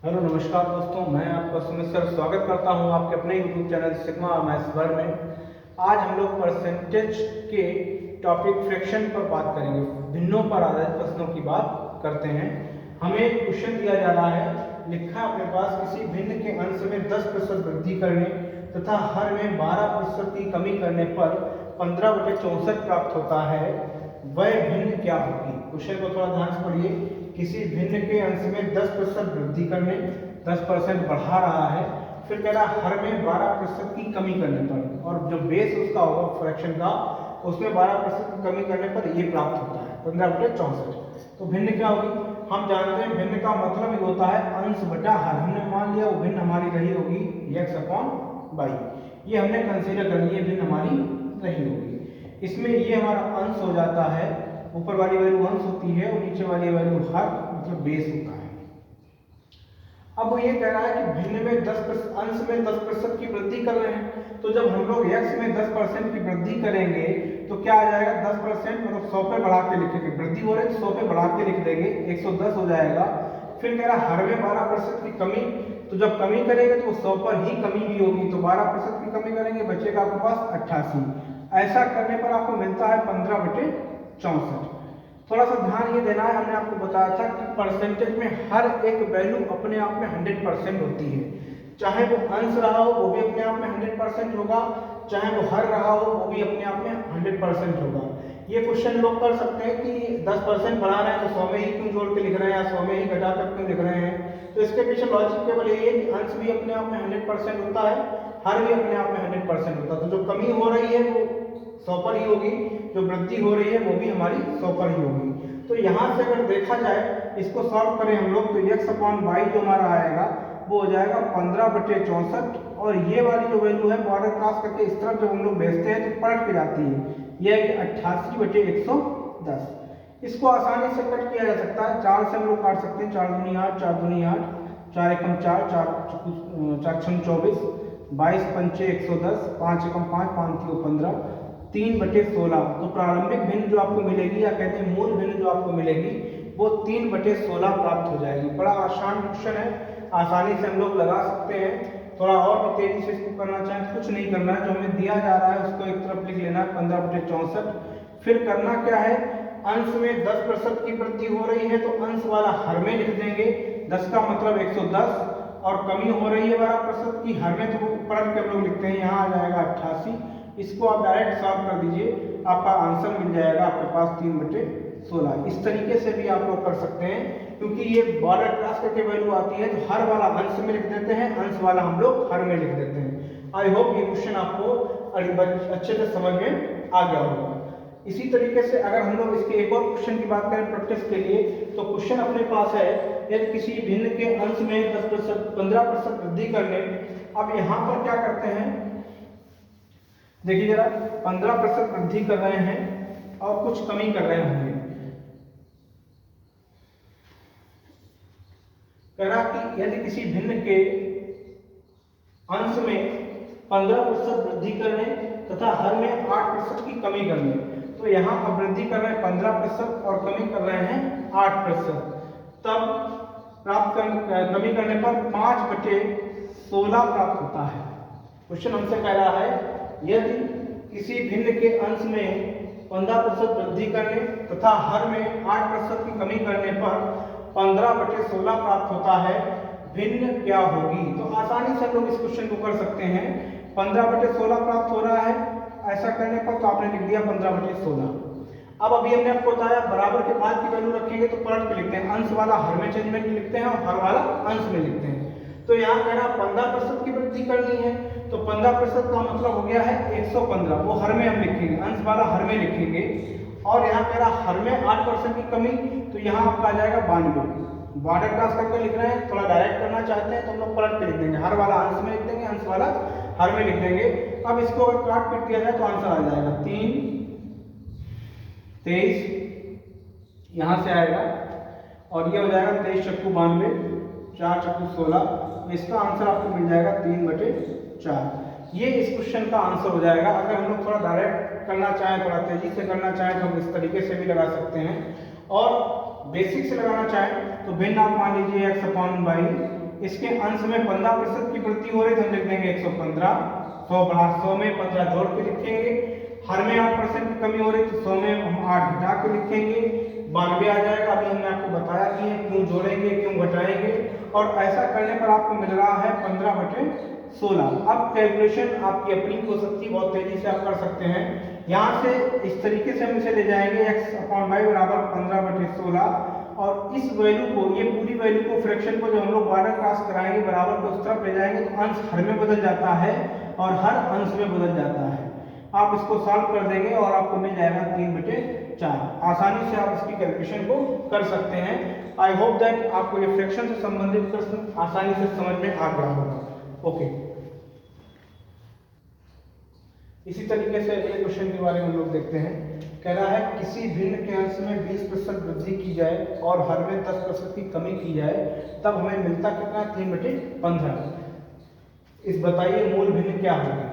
Hello नमस्कार दोस्तों, मैं आपका सुमित सर स्वागत करता हूं आपके अपने YouTube channel sigma maths world में। आज हम लोग परसेंटेज के टॉपिक फ्रैक्शन पर बात करेंगे। भिन्नों पर आधारित प्रश्नों की बात करते हैं। हमें एक क्वेश्चन दिया जा रहा है, लिखा है अपने पास, किसी भिन्न के अंश में 10% वृद्धि करने तथा हर में 12% की कमी करने पर 15/64 प्राप्त होता है, वह भिन्न क्या होगी। क्वेश्चन को थोड़ा ध्यान से पढ़िए। किसी भिन्न के अंश में 10% वृद्धि करने, 10% बढ़ा रहा है, फिर कह रहा है हर में 12% की कमी करने पर, और जो बेस उसका होगा फ्रैक्शन का, उसमें 12% की कमी करने पर ये प्राप्त होता है 15/64। तो भिन्न क्या होगी, हम जानते हैं भिन्न का मतलब ही होता है अंश बटा हर। हमने मान लिया वो भिन्न हमारी रही होगी x/y, ये हमने कंसीडर कर लिया भिन्न हमारी रही होगी। इसमें ये हमारा अंश हो जाता है, ऊपर वाली वैल्यू अंश होती है और नीचे वाली वैल्यू हर मतलब बेस होता है। अब वो ये कह रहा है कि भिन्न में 10% अंश में 10% की वृद्धि कर रहे हैं, तो जब हम लोग x में 10% की वृद्धि करेंगे तो क्या आ जाएगा, 10% मतलब 100 पे बढ़ा के लिखेंगे, वृद्धि हो रही है तो 100 पे बढ़ा के लिख देंगे, 110 हो जाएगा। फिर कह रहा है हर में 12% की कमी, तो जब कमी करेंगे तो 100 पर ही कमी भी होगी, तो 12% की कमी करेंगे, बचेगा आपके पास 88। ऐसा करने पर आपको मिलता है 15/64। थोड़ा सा ध्यान ये देना है, हमने आपको बताया था कि परसेंटेज में हर एक वैल्यू अपने आप में 100% होती है। चाहे वो अंश रहा हो वो भी अपने आप में 100% होगा, चाहे वो हर रहा हो वो भी अपने आप में 100% होगा। ये क्वेश्चन लोग कर सकते हैं कि 10% बढ़ा रहे हैं तो 100 में ही क्यों जोड़ के लिख रहे हैं या 100 में ही घटा कर क्यों लिख रहे हैं। तो इसके पीछे लॉजिक केवल यही है कि अंश भी अपने आप में 100% होता है, हर भी अपने आप में 100% होता है। तो जो कमी हो रही है वो 100 पर ही होगी, जो वृद्धि हो रही है वो भी हमारी 100 पर ही होगी। तो यहाँ से अगर देखा जाए, इसको सॉल्व करें हम लोग, तो x/y जो हमारा आएगा वो हो जाएगा 15/64, और ये वाली जो वैल्यू है बॉर्डर क्रॉस करके इस तरफ जब हम लोग भेजते हैं तो पलट के जाती है, यह है 88/110। इसको आसानी से कट किया जा सकता है, 4 से हम लोग काट सकते हैं, 4 दूनी 8, 4 दूनी 8, 4 एकम 4, 4 छम 24, 22 पंचे 110, 5 एकम 5, 5 तियो 15, 3/16। तो प्रारंभिक भिन्न जो आपको मिलेगी, या कहते हैं मूल भिन्न जो आपको मिलेगी, वो 3/16 प्राप्त हो जाएगी। बड़ा आसान क्वेश्चन है, आसानी से हम लोग लगा सकते हैं। थोड़ा और भी तेजी से इसको करना चाहें, कुछ नहीं करना है, जो हमें दिया जा रहा है उसको एक तरफ लिख लेना है 15/64। फिर करना क्या है, अंश में 10% की वृद्धि हो रही है तो अंश वाला हर में लिख देंगे, 10 का मतलब 110, और कमी हो रही है 12% की, हर में तो पलट के हम लोग लिखते हैं, यहाँ आ जाएगा 88। इसको आप डायरेक्ट सॉल्व कर दीजिए, आपका आंसर मिल जाएगा आपके पास 3/16। इस तरीके से भी आप लोग कर सकते हैं, क्योंकि ये बॉर्डर क्रॉस करके वैल्यू आती है तो हर वाला अंश में लिख देते हैं, अंश वाला हम लोग हर में लिख देते हैं। आई होप ये क्वेश्चन आपको अच्छे से समझ में आ गया होगा। इसी तरीके से अगर हम लोग इसके एक और क्वेश्चन की बात करें प्रैक्टिस के लिए, तो क्वेश्चन अपने पास है, यदि किसी भिन्न के अंश में 15% वृद्धि करने। अब यहाँ पर क्या करते हैं, देखिए जरा, 15% वृद्धि कर रहे हैं और कुछ कमी कर रहे होंगे। कह रहा कि यदि किसी भिन्न के अंश में 15% वृद्धि करने तथा हर में 8% की कमी करने, तो यहाँ पर वृद्धि कर रहे हैं 15% और कमी कर रहे हैं 8%, तब कमी करने पर 5/16 प्राप्त होता है। क्वेश्चन हमसे कह रहा है, यदि किसी भिन्न के अंश में 15% वृद्धि करने तथा हर में 8% की कमी करने पर 15/16 प्राप्त होता है, भिन्न क्या होगी। तो आसानी से हम लोग इस क्वेश्चन को कर सकते हैं। 15/16 प्राप्त हो रहा है, ऐसा करने पर तो आपने लिख दिया 15/16। अब अभी हमने आपको बताया बराबर के बाद की वैल्यू रखेंगे तो पलट के लिखते हैं, अंश वाला हर में चेंजमेंट लिखते हैं और हर वाला अंश में लिखते हैं। तो यहाँ कह रहा 15% की वृद्धि करनी है, तो 15% का मतलब हो गया है 115, वो हर में हम लिखेंगे, अंश वाला हर में लिखेंगे। और यहाँ कह रहा हर में 8% की कमी, तो यहाँ आपका आ जाएगा 92। बॉर्डर क्रॉस करके लिख रहे हैं, थोड़ा डायरेक्ट करना चाहते हैं तो हम लोग पलट के लिख देंगे, हर वाला अंश में लिख देंगे, अंश वाला हर में लिख देंगे। अब इसको अगर काट पीट दिया जाए तो आंसर आ जाएगा 3, 23 यहाँ से आएगा, और ये हो जाएगा 23 चक्कू 92, 4 चक्कू 16। इसका आंसर आपको मिल जाएगा 3/4। ये इस क्वेश्चन का आंसर हो जाएगा। अगर हम लोग थोड़ा डायरेक्ट करना चाहें, थोड़ा तेजी से करना चाहें तो हम इस तरीके से भी लगा सकते हैं, और बेसिक से लगाना चाहें तो भिन्न आप मान लीजिए x/y इसके अंश में 15% की वृद्धि हो रही है तो हम लिख देंगे 115। 100 बढ़ा 100 में 15 जोड़ के लिखेंगे। हर में 8% की कमी हो रही तो 100 में हम 8 घटा के लिखेंगे, 92 आ जाएगा। अभी हमने आपको बताया कि क्यों जोड़ेंगे क्यों घटाएंगे, और ऐसा करने पर आपको मिल रहा है 15/16। अब कैलकुलेशन आपकी अपनी हो सकती है, बहुत तेजी से आप कर सकते हैं। यहाँ से इस तरीके से हम इसे ले जाएंगे x/y बराबर 15/16, और इस वैल्यू को, ये पूरी वैल्यू को, फ्रैक्शन को, जब हम लोग बॉर्डर क्रॉस कराएंगे बराबर को उस तरफ ले जाएंगे तो अंश हर में बदल जाता है और हर अंश में बदल जाता है। आप इसको सॉल्व कर देंगे और आपको मिल जाएगा 3/4। आसानी से आप इसकी कैलकुलेशन को कर सकते हैं। आई होप दैट आपको ये फ्रैक्शन से संबंधित प्रश्न आसानी से समझ में आ गया होगा। ओके, इसी तरीके से एक क्वेश्चन के बारे में हम लोग देखते हैं। कह रहा है किसी भिन्न के अंश में 20% वृद्धि की जाए और हर में 10% की कमी की जाए तब हमें मिलता कितना, 3/15। इस बताइए मूल भिन्न क्या होगी।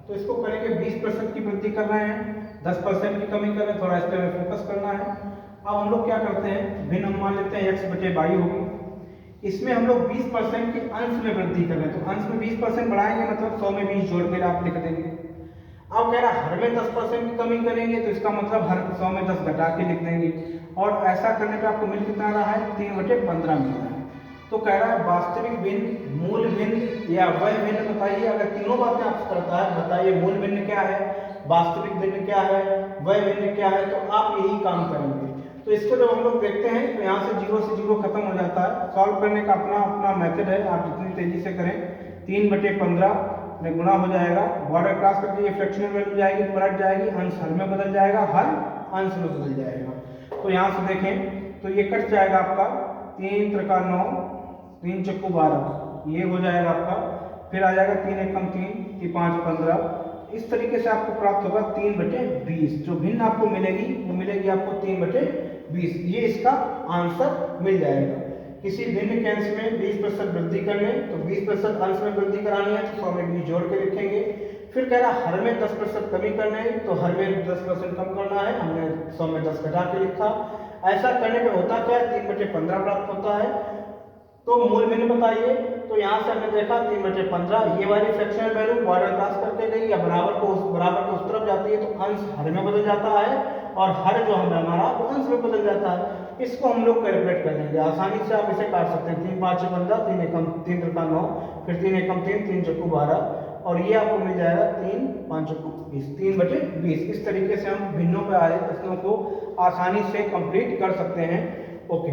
तो इसको करेंगे 20% की वृद्धि कर रहे हैं, 10% की कमी कर रहे हैं, थोड़ा इस पर हमें फोकस करना है। अब हम लोग क्या करते हैं, भिन्न हम मान लेते हैं x/22 होगी। इसमें हम लोग 20% के अंश में वृद्धि कर रहे हैं, तो अंश में 20% बढ़ाएंगे मतलब 100 में 20 जोड़ के आप लिख देंगे। अब कह रहा है हर में 10% की कमी करेंगे तो इसका मतलब हर 100 में 10 घटा के लिख देंगे, और ऐसा करने पे आपको मिल कितना रहा है, 3/15 मिल रहा है। तो कह रहा है वास्तविक भिन्न, मूल भिन्न या वह भिन्न बताइए। अगर तीनों बातें आपसे करता है, बताइए मूल भिन्न क्या है, वास्तविक भिन्न क्या है, वह भिन्न क्या है, तो आप यही काम करेंगे। तो इसको जब हम लोग देखते हैं तो यहाँ से 0 से 0 खत्म हो जाता है। सॉल्व करने का अपना अपना मेथड है, आप जितनी तेजी से करें। 3/15 में गुणा हो जाएगा, बॉर्डर क्रॉस करके ये फ्रैक्शनल वैल्यू जाएगी, पलट जाएगी, अंश हर में बदल जाएगा, हर अंश में बदल जाएगा। तो यहाँ से देखें तो ये कट जाएगा आपका, 3 × 9, 3 × 12, ये हो जाएगा आपका। फिर आ जाएगा 3 × 1 = 3, 3 × 5 = 15। इस तरीके से आपको प्राप्त होगा 3/20। जो भिन्न आपको मिलेगी वो मिलेगी आपको 3/20। ये इसका आंसर मिल जाएगा। किसी भिन्न के अंश में 20% वृद्धि करने, तो 20% अंश में वृद्धि करानी है तो 100 में 20 जोड़ के लिखेंगे। फिर कह रहा हर में 10% कमी करने, तो हर में 10% कम करना है, हमने 100 में 10 घटा के लिखा। ऐसा करने पे होता क्या है, 3/15 प्राप्त होता है। तो मूल भिन्न बताइए। तो यहाँ से हमने देखा 3/15, ये वाली फ्रैक्शनल वैल्यू बॉर्डर क्रॉस करके गई या बराबर को उस तरफ जाती है तो अंश हर में बदल जाता है और हर जो हमारा वो अंश में बदल जाता है। इसको हम लोग कैलकुलेट कर लेंगे, आसानी से आप इसे काट सकते हैं। 3 × 5 = 15, 3 × 3 × 9, फिर 3 × 1 = 3, 3 × 12, और ये आपको मिल जाएगा 3 × 5 = 20, 3/20। इस तरीके से हम भिन्नों पर आधारित प्रश्नों को आसानी से कंप्लीट कर सकते हैं। ओके।